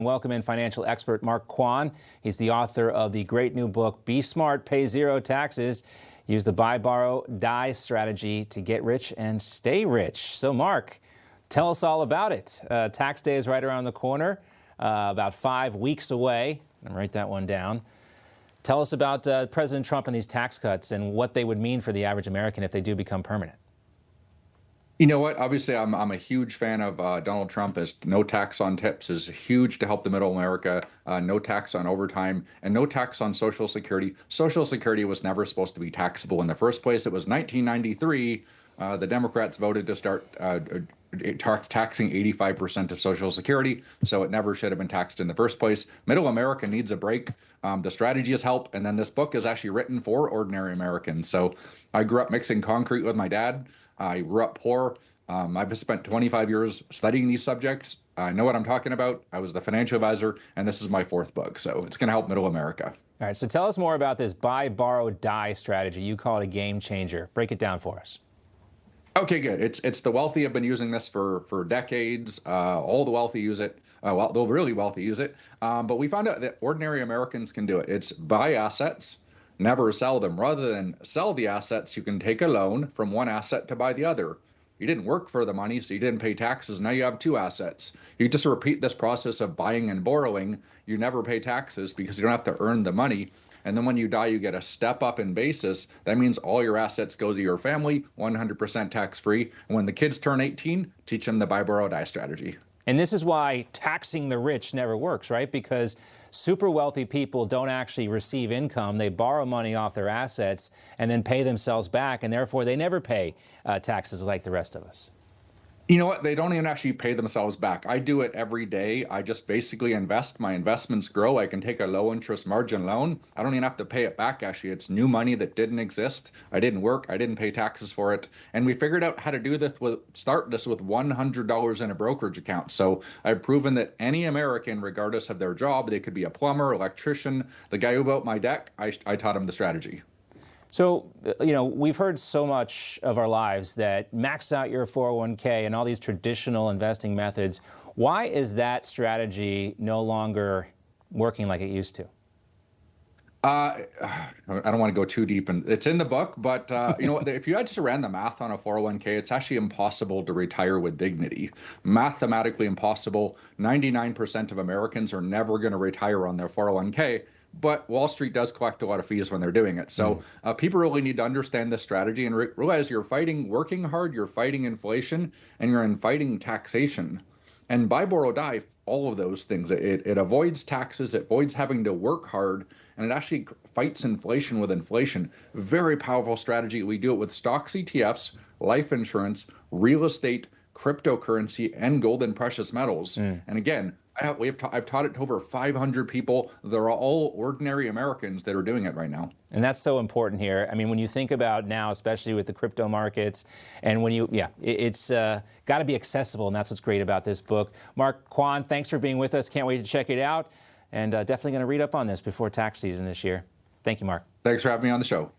Welcome in financial expert Mark Quann. He's the author of the great new book, Be Smart, Pay Zero Taxes. Use the buy, borrow, die strategy to get rich and stay rich. So Mark, tell us all about it. Tax day is right around the corner, about 5 weeks away. I'm write that one down. Tell us about President Trump and these tax cuts and what they would mean for the average American if they do become permanent. You know what? Obviously, I'm a huge fan of Donald Trump. As no tax on tips is huge to help the middle America. No tax on overtime and no tax on Social Security. Social Security was never supposed to be taxable in the first place. It was 1993. The Democrats voted to start taxing 85% of Social Security, so it never should have been taxed in the first place. Middle America needs a break. The strategy is help, and then this book is actually written for ordinary Americans. So I grew up mixing concrete with my dad. I grew up poor. I've spent 25 years studying these subjects. I know what I'm talking about. I was the financial advisor, and this is my fourth book, so it's going to help middle America. All right, so tell us more about this buy, borrow, die strategy. You call it a game changer. Break it down for us. Okay, good. It's the wealthy have been using this for decades. All the wealthy use it. Well, the really wealthy use it. But we found out that ordinary Americans can do it. It's buy assets, never sell them. Rather than sell the assets, you can take a loan from one asset to buy the other. You didn't work for the money, so you didn't pay taxes. Now you have two assets. You just repeat this process of buying and borrowing. You never pay taxes because you don't have to earn the money. And then when you die, you get a step up in basis. That means all your assets go to your family, 100% tax-free. And when the kids turn 18, teach them the buy, borrow, die strategy. And this is why taxing the rich never works, right? Because super wealthy people don't actually receive income. They borrow money off their assets and then pay themselves back, and therefore they never pay taxes like the rest of us. You know what? They don't even actually pay themselves back. I do it every day. I just basically invest. My investments grow. I can take a low interest margin loan. I don't even have to pay it back, actually. It's new money that didn't exist. I didn't work. I didn't pay taxes for it. And we figured out how to do this start this with $100 in a brokerage account. So I've proven that any American, regardless of their job, they could be a plumber, electrician. The guy who built my deck, I taught him the strategy. So, you know, we've heard so much of our lives that max out your 401k and all these traditional investing methods. Why is that strategy no longer working like it used to? I don't want to go too deep, and it's in the book, but you know, if you just ran the math on a 401k, it's actually impossible to retire with dignity. Mathematically impossible. 99% of Americans are never going to retire on their 401k. But Wall Street does collect a lot of fees when they're doing it. So people really need to understand this strategy and realize you're fighting working hard, you're fighting inflation, and you're fighting taxation. And buy, borrow, die, all of those things. It avoids taxes, it avoids having to work hard, and it actually fights inflation with inflation. Very powerful strategy. We do it with stocks, ETFs, life insurance, real estate, cryptocurrency, and gold and precious metals. And again, I've taught it to over 500 people. They're all ordinary Americans that are doing it right now. And that's so important here. I mean, when you think about now, especially with the crypto markets, and when it's got to be accessible, and that's what's great about this book. Mark Quann, thanks for being with us. Can't wait to check it out, and definitely going to read up on this before tax season this year. Thank you, Mark. Thanks for having me on the show.